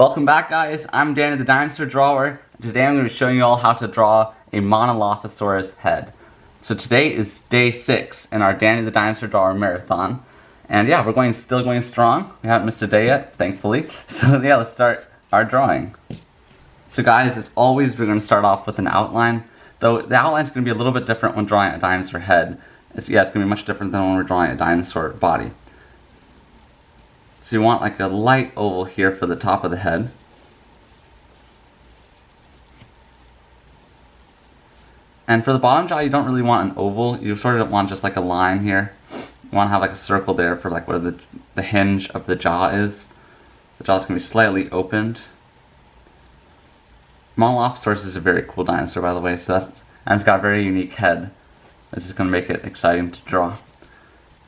Welcome back, guys. I'm Danny the Dinosaur Drawer. Today I'm going to be showing you all how to draw a Monolophosaurus head. So today is day 6 in our Danny the Dinosaur Drawer marathon. And yeah, we're still going strong. We haven't missed a day yet, thankfully. So yeah, let's start our drawing. So guys, as always, we're going to start off with an outline. Though the outline is going to be a little bit different when drawing a dinosaur head. It's going to be much different than when we're drawing a dinosaur body. So you want like a light oval here for the top of the head. And for the bottom jaw, you don't really want an oval. You sort of want just like a line here. You want to have like a circle there for like where the hinge of the jaw is. The jaw is going to be slightly opened. Monolophosaurus is a very cool dinosaur, by the way. And it's got a very unique head. It's just going to make it exciting to draw.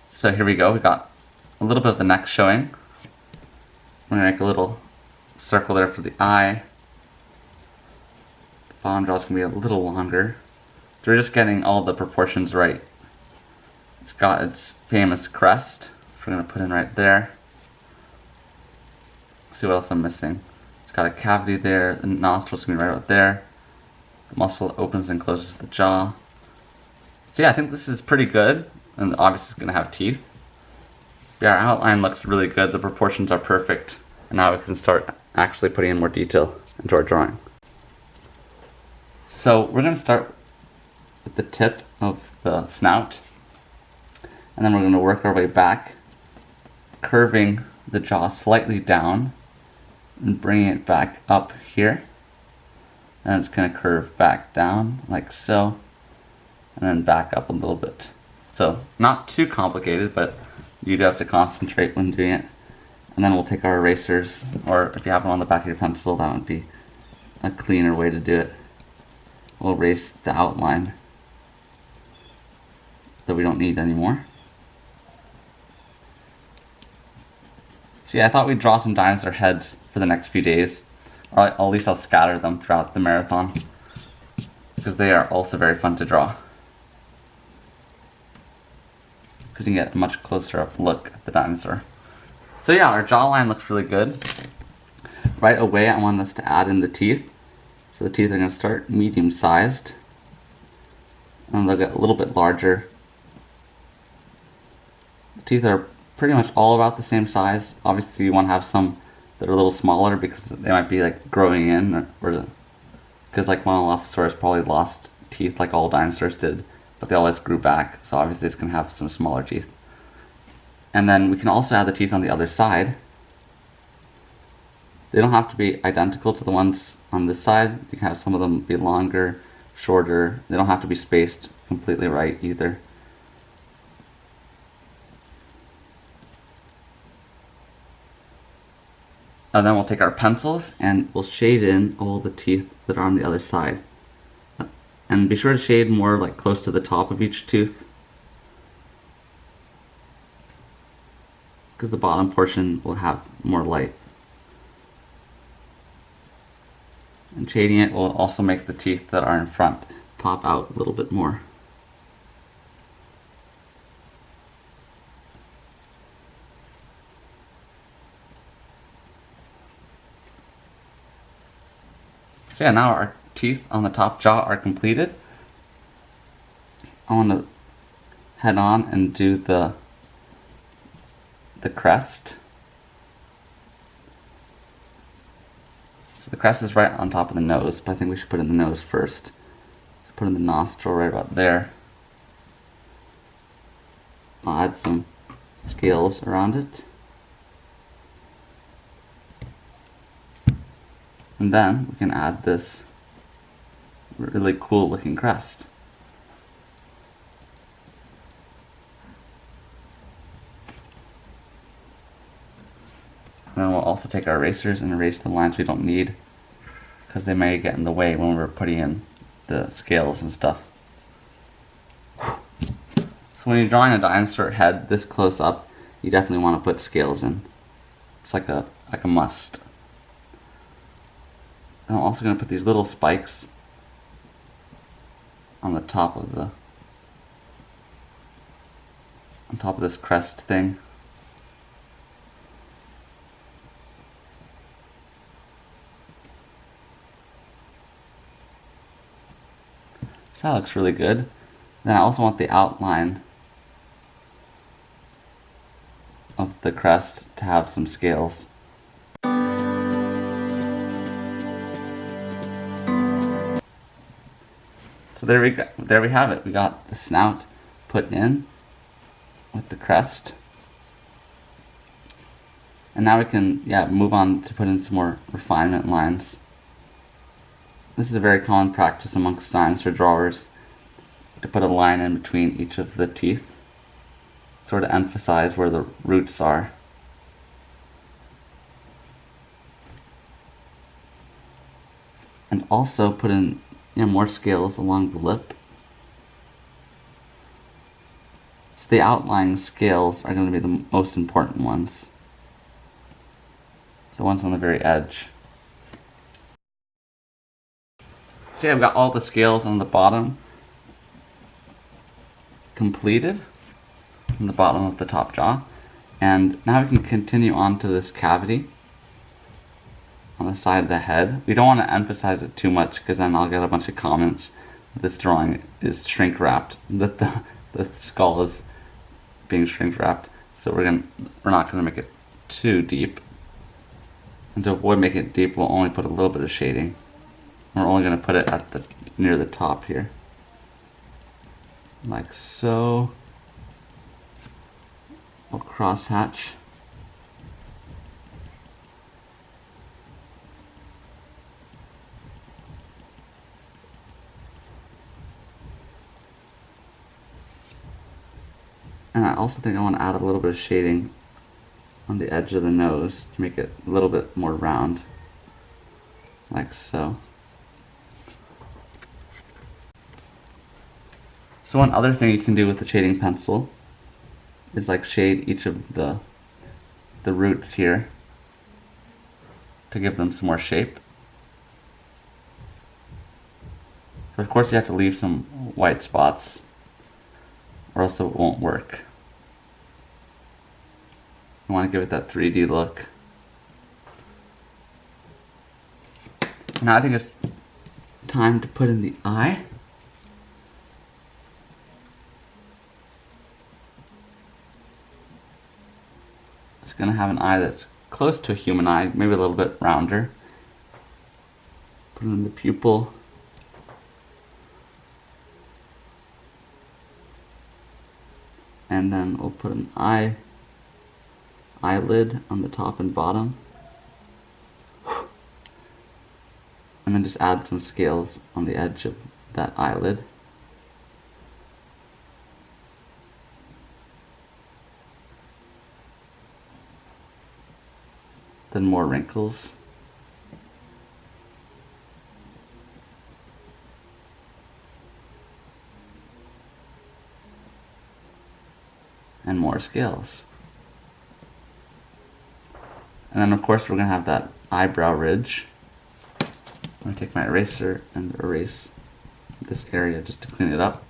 So here we go. We got a little bit of the neck showing. We're going to make a little circle there for the eye. The bottom jaw is going to be a little longer. So we're just getting all the proportions right. It's got its famous crest, which we're going to put in right there. Let's see what else I'm missing. It's got a cavity there. The nostril's going to be right out there. The muscle opens and closes the jaw. So yeah, I think this is pretty good. And obviously it's going to have teeth. Yeah, our outline looks really good. The proportions are perfect. And now we can start actually putting in more detail into our drawing. So we're going to start with the tip of the snout. And then we're going to work our way back, curving the jaw slightly down and bringing it back up here. And it's going to curve back down like so. And then back up a little bit. So not too complicated, but you do have to concentrate when doing it. And then we'll take our erasers, or if you have them on the back of your pencil, that would be a cleaner way to do it. We'll erase the outline that we don't need anymore. So yeah, I thought we'd draw some dinosaur heads for the next few days. Or at least I'll scatter them throughout the marathon, because they are also very fun to draw. Because you can get a much closer up look at the dinosaur. So yeah, our jawline looks really good. Right away I want us to add in the teeth. So the teeth are going to start medium sized. And they'll get a little bit larger. The teeth are pretty much all about the same size. Obviously you want to have some that are a little smaller because they might be like growing in. Because like Monolophosaurus probably lost teeth like all dinosaurs did. But they always grew back, so obviously it's going to have some smaller teeth. And then we can also add the teeth on the other side. They don't have to be identical to the ones on this side. You can have some of them be longer, shorter. They don't have to be spaced completely right either. And then we'll take our pencils and we'll shade in all the teeth that are on the other side. And be sure to shade more like close to the top of each tooth, because the bottom portion will have more light. And shading it will also make the teeth that are in front pop out a little bit more. So yeah, now our teeth on the top jaw are completed. I want to head on and do the crest. So the crest is right on top of the nose, but I think we should put in the nose first. So put in the nostril right about there. I'll add some scales around it. And then we can add this really cool looking crest. And then we'll also take our erasers and erase the lines we don't need, because they may get in the way when we're putting in the scales and stuff. So when you're drawing a dinosaur head this close up, you definitely want to put scales in. It's like a must. And I'm also going to put these little spikes on the top of this crest thing. So that looks really good. Then I also want the outline of the crest to have some scales. So there we have it. We got the snout put in with the crest. And now we can move on to put in some more refinement lines. This is a very common practice amongst dinosaur drawers, to put a line in between each of the teeth, sort of emphasize where the roots are. And also put in more scales along the lip. So the outlying scales are going to be the most important ones. The ones on the very edge. So I've got all the scales on the bottom completed, on the bottom of the top jaw. And now we can continue on to this cavity on the side of the head. We don't want to emphasize it too much because then I'll get a bunch of comments that this drawing is shrink wrapped, that the skull is being shrink wrapped. So we're not going to make it too deep. And to avoid making it deep, we'll only put a little bit of shading. We're only going to put it at near the top here, like so. We'll cross hatch. And I also think I want to add a little bit of shading on the edge of the nose to make it a little bit more round, like so. So one other thing you can do with the shading pencil is like shade each of the roots here to give them some more shape. But of course you have to leave some white spots or else it won't work. You want to give it that 3D look. Now I think it's time to put in the eye. It's going to have an eye that's close to a human eye, maybe a little bit rounder. Put in the pupil. And then we'll put an eyelid on the top and bottom. And then just add some scales on the edge of that eyelid. Then more wrinkles. And more scales. And then of course we're going to have that eyebrow ridge. I'm going to take my eraser and erase this area just to clean it up.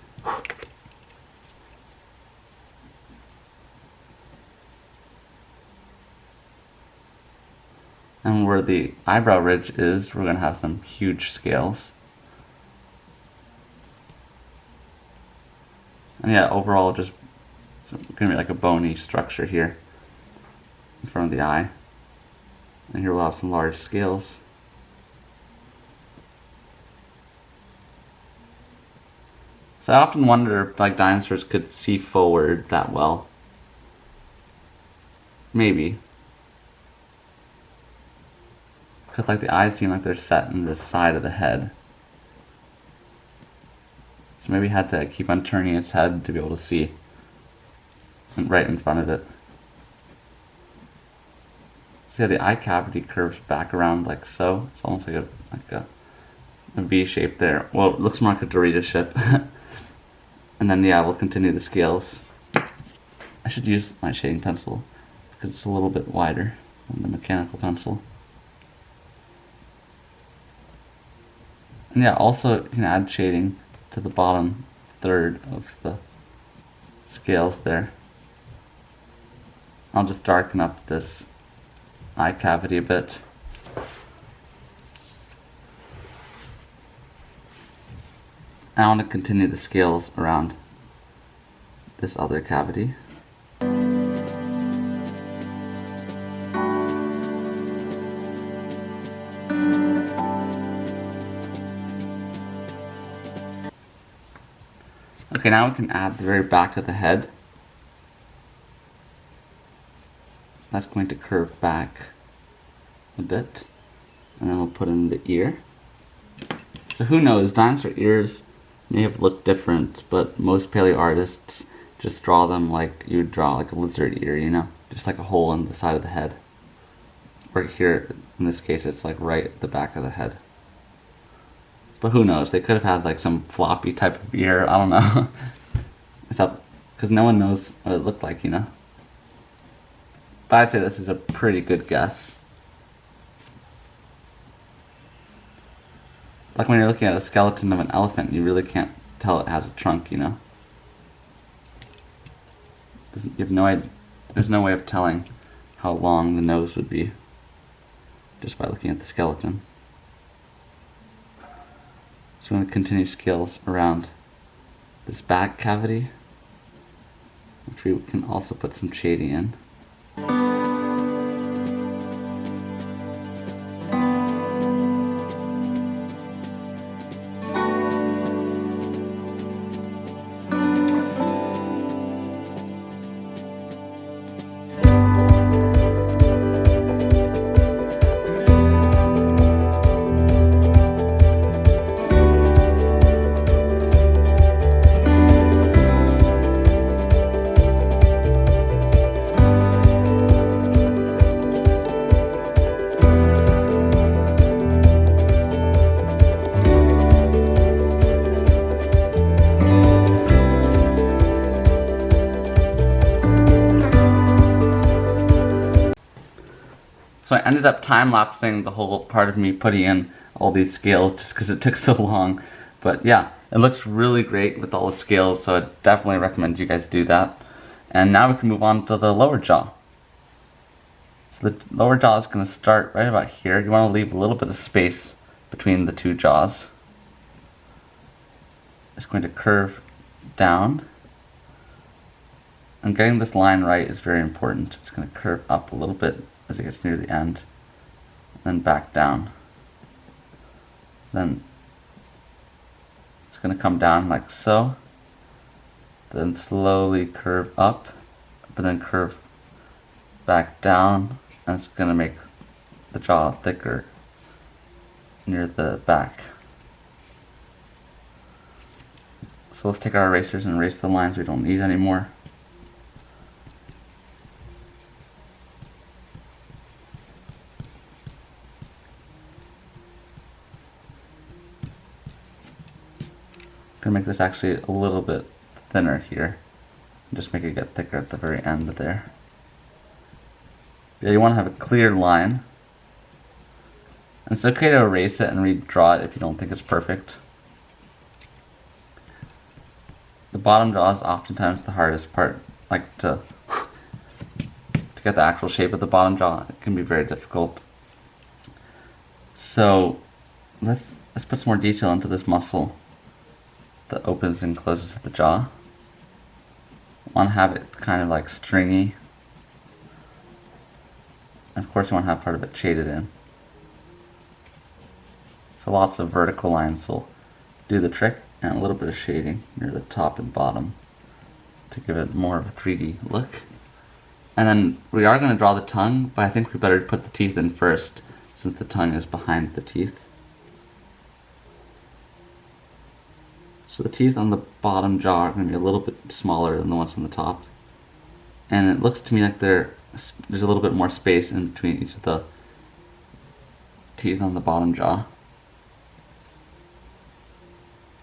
And where the eyebrow ridge is, we're going to have some huge scales. And yeah, overall just it's going to be like a bony structure here in front of the eye. And here we'll have some large scales. So I often wonder if like dinosaurs could see forward that well. Maybe. Because like the eyes seem like they're set in the side of the head. So maybe it had to keep on turning its head to be able to see right in front of it. So yeah, the eye cavity curves back around like so. It's almost like a V shape there. Well, it looks more like a Dorito ship. And then yeah, we'll continue the scales. I should use my shading pencil because it's a little bit wider than the mechanical pencil. And yeah, also you can add shading to the bottom third of the scales there. I'll just darken up this eye cavity a bit. I want to continue the scales around this other cavity. Okay, now we can add the very back of the head. That's going to curve back a bit. And then we'll put in the ear. So who knows, dinosaur ears may have looked different, but most paleo artists just draw them like you would draw like a lizard ear, you know? Just like a hole in the side of the head. Right here, in this case, it's like right at the back of the head. But who knows, they could have had like some floppy type of ear, I don't know. It's up, because no one knows what it looked like, you know? But I'd say this is a pretty good guess. Like when you're looking at a skeleton of an elephant, you really can't tell it has a trunk, you know? You have no idea, there's no way of telling how long the nose would be just by looking at the skeleton. So I'm going to continue scales around this back cavity, which we can also put some shading in. So I ended up time-lapsing the whole part of me putting in all these scales just because it took so long. But yeah, it looks really great with all the scales, so I definitely recommend you guys do that. And now we can move on to the lower jaw. So the lower jaw is going to start right about here. You want to leave a little bit of space between the two jaws. It's going to curve down. And getting this line right is very important. It's going to curve up a little bit as it gets near the end, then back down. Then it's going to come down like so, then slowly curve up, but then curve back down, and it's going to make the jaw thicker near the back. So let's take our erasers and erase the lines we don't need anymore. I'm going to make this actually a little bit thinner here. Just make it get thicker at the very end there. Yeah, you want to have a clear line. And it's okay to erase it and redraw it if you don't think it's perfect. The bottom jaw is oftentimes the hardest part. Like to get the actual shape of the bottom jaw, it can be very difficult. So let's put some more detail into this muscle that opens and closes the jaw. You want to have it kind of like stringy. And of course you want to have part of it shaded in. So lots of vertical lines will do the trick, and a little bit of shading near the top and bottom to give it more of a 3D look. And then we are going to draw the tongue, but I think we better put the teeth in first since the tongue is behind the teeth. So the teeth on the bottom jaw are going to be a little bit smaller than the ones on the top. And it looks to me like there's a little bit more space in between each of the teeth on the bottom jaw.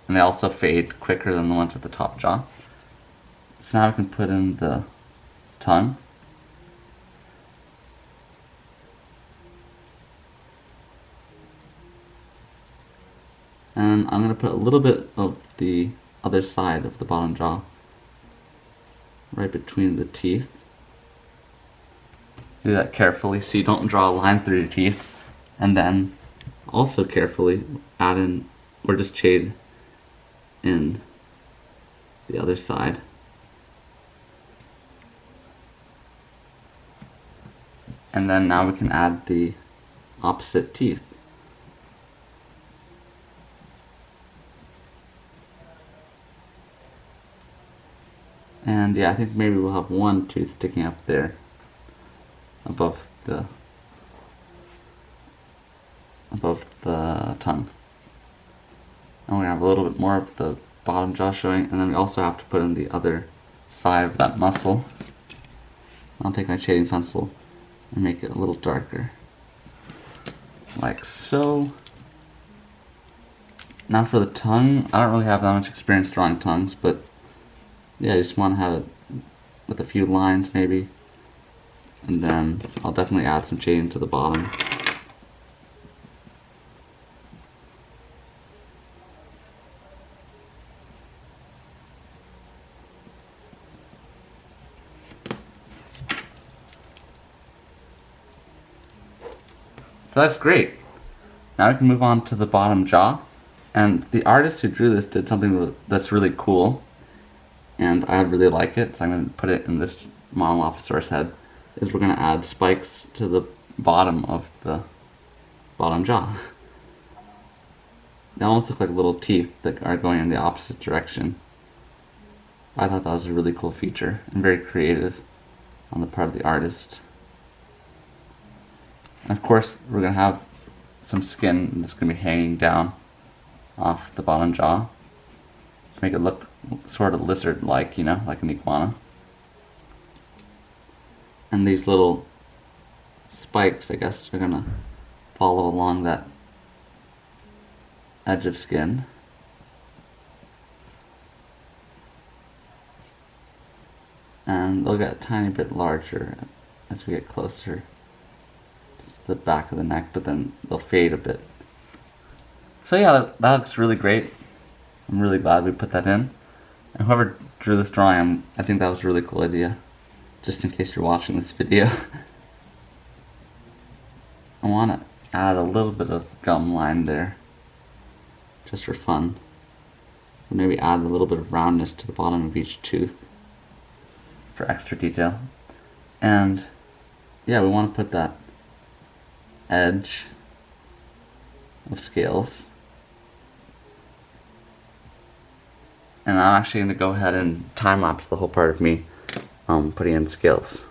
And they also fade quicker than the ones at the top jaw. So now we can put in the tongue. And I'm going to put a little bit of the other side of the bottom jaw right between the teeth. Do that carefully so you don't draw a line through your teeth. And then also carefully add in, or just shade in the other side. And then now we can add the opposite teeth. And yeah, I think maybe we'll have one tooth sticking up there above the tongue. And we're gonna have a little bit more of the bottom jaw showing, and then we also have to put in the other side of that muscle. I'll take my shading pencil and make it a little darker, like so. Now for the tongue, I don't really have that much experience drawing tongues, but yeah, I just want to have it with a few lines maybe, and then I'll definitely add some shading to the bottom. So that's great. Now we can move on to the bottom jaw. And the artist who drew this did something that's really cool, and I really like it, so I'm going to put it in this Monolophosaurus head, is we're going to add spikes to the bottom of the bottom jaw. They almost look like little teeth that are going in the opposite direction. I thought that was a really cool feature and very creative on the part of the artist. And of course, we're going to have some skin that's going to be hanging down off the bottom jaw to make it look sort of lizard-like, you know, like an iguana. And these little spikes, I guess, are going to follow along that edge of skin. And they'll get a tiny bit larger as we get closer the back of the neck, but then they'll fade a bit. So yeah, that looks really great. I'm really glad we put that in. And whoever drew this drawing, I think that was a really cool idea. Just in case you're watching this video. I want to add a little bit of gum line there, just for fun. And maybe add a little bit of roundness to the bottom of each tooth for extra detail. And yeah, we want to put that edge of scales. And I'm actually going to go ahead and time lapse the whole part of me putting in scales.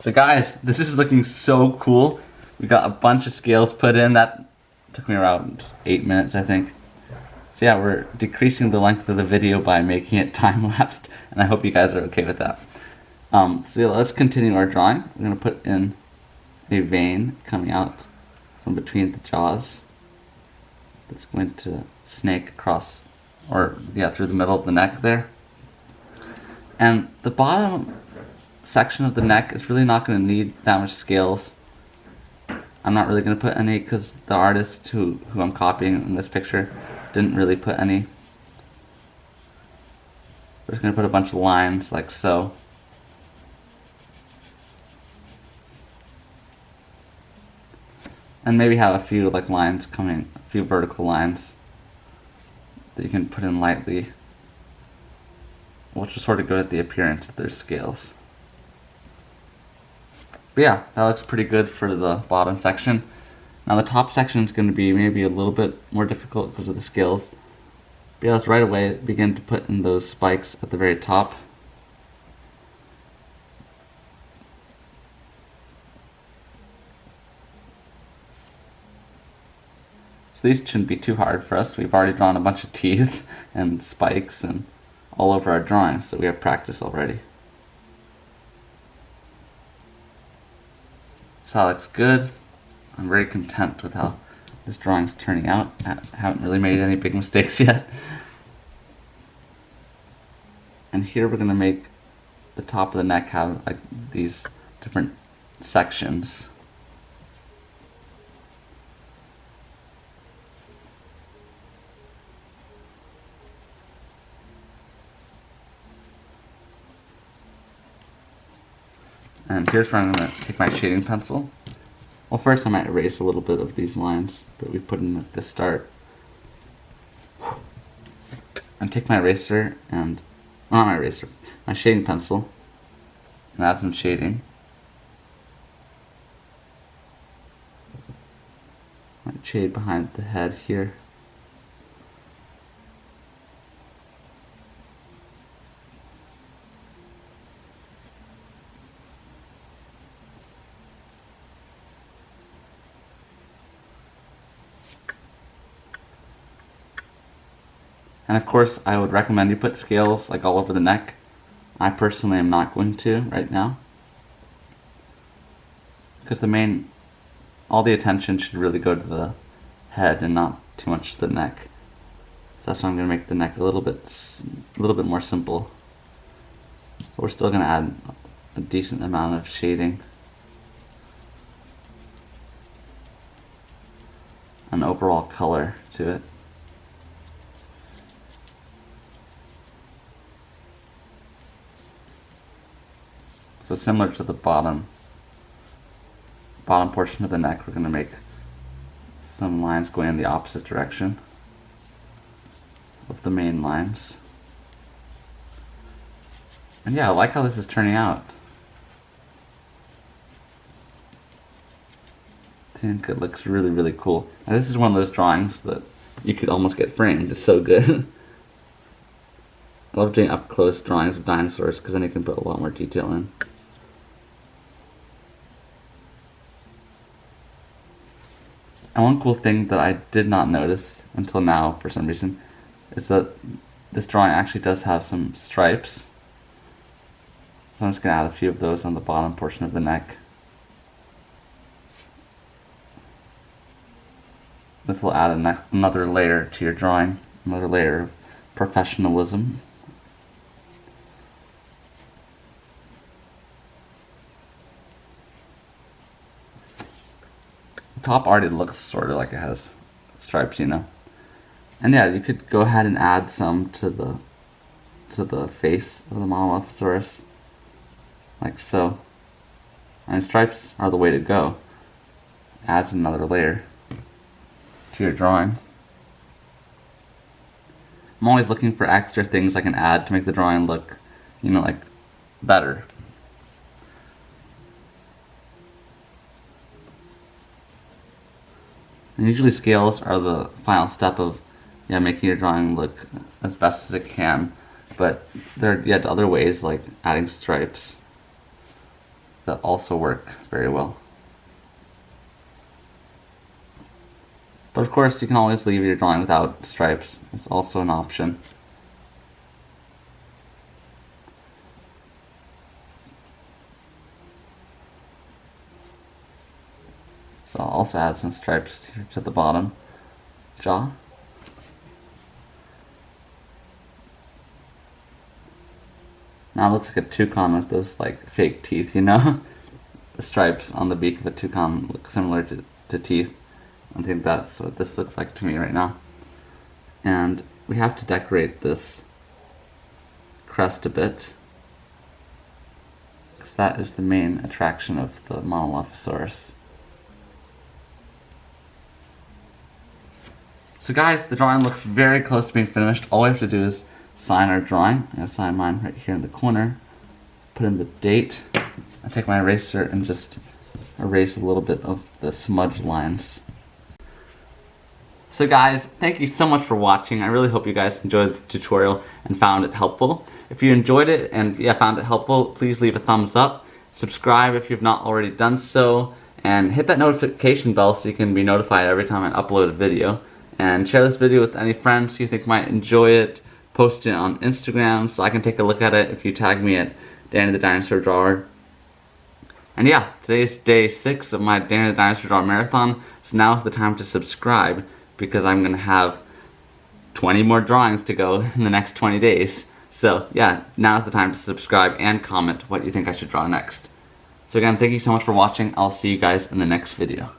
So guys, this is looking so cool. We got a bunch of scales put in. That took me around 8 minutes, I think. So yeah, we're decreasing the length of the video by making it time-lapsed, and I hope you guys are okay with that. So yeah, let's continue our drawing. We're going to put in a vein coming out from between the jaws that's going to snake across, or yeah, through the middle of the neck there. And the bottom section of the neck is really not going to need that much scales. I'm not really going to put any because the artist who I'm copying in this picture didn't really put any. We're just going to put a bunch of lines like so. And maybe have a few like lines coming, a few vertical lines that you can put in lightly, which will sort of go with the appearance of their scales. But yeah, that looks pretty good for the bottom section. Now the top section is going to be maybe a little bit more difficult because of the scales. But yeah, let's right away begin to put in those spikes at the very top. So these shouldn't be too hard for us. We've already drawn a bunch of teeth and spikes and all over our drawing, so we have practice already. So that looks good. I'm very content with how this drawing's turning out. I haven't really made any big mistakes yet. And here we're going to make the top of the neck have like these different sections. And here's where I'm going to take my shading pencil. Well, first I might erase a little bit of these lines that we put in at the start. And take my eraser and, well, not my eraser, my shading pencil, and add some shading. Might shade behind the head here. And of course, I would recommend you put scales like all over the neck. I personally am not going to right now, because all the attention should really go to the head and not too much to the neck. So that's why I'm going to make the neck a little bit more simple. But we're still going to add a decent amount of shading and overall color to it. So similar to the bottom portion of the neck, we're going to make some lines going in the opposite direction of the main lines. And yeah, I like how this is turning out. I think it looks really, really cool. And this is one of those drawings that you could almost get framed. It's so good. I love doing up close drawings of dinosaurs because then you can put a lot more detail in. And one cool thing that I did not notice until now for some reason is that this drawing actually does have some stripes. So I'm just going to add a few of those on the bottom portion of the neck. This will add another layer to your drawing, another layer of professionalism. The top already looks sort of like it has stripes, you know. And yeah, you could go ahead and add some to the face of the Monolophosaurus, like so. I mean, stripes are the way to go. Adds another layer to your drawing. I'm always looking for extra things I can add to make the drawing look, you know, like better. And usually scales are the final step of making your drawing look as best as it can, but there are yet other ways like adding stripes that also work very well. But of course you can always leave your drawing without stripes. It's also an option. So I'll also add some stripes here to the bottom jaw. Now it looks like a toucan with those like fake teeth, you know? The stripes on the beak of a toucan look similar to teeth. I think that's what this looks like to me right now. And we have to decorate this crest a bit, because that is the main attraction of the Monolophosaurus. So guys, the drawing looks very close to being finished. All we have to do is sign our drawing. I'm going to sign mine right here in the corner. Put in the date. I take my eraser and just erase a little bit of the smudge lines. So guys, thank you so much for watching. I really hope you guys enjoyed the tutorial and found it helpful. If you enjoyed it and found it helpful, please leave a thumbs up. Subscribe if you've not already done so. And hit that notification bell so you can be notified every time I upload a video. And share this video with any friends you think might enjoy it. Post it on Instagram so I can take a look at it if you tag me at Danny the Dinosaur Drawer. And yeah, today's day 6 of my Danny the Dinosaur Drawer Marathon, so now's the time to subscribe because I'm going to have 20 more drawings to go in the next 20 days. So yeah, now's the time to subscribe and comment what you think I should draw next. So again, thank you so much for watching. I'll see you guys in the next video.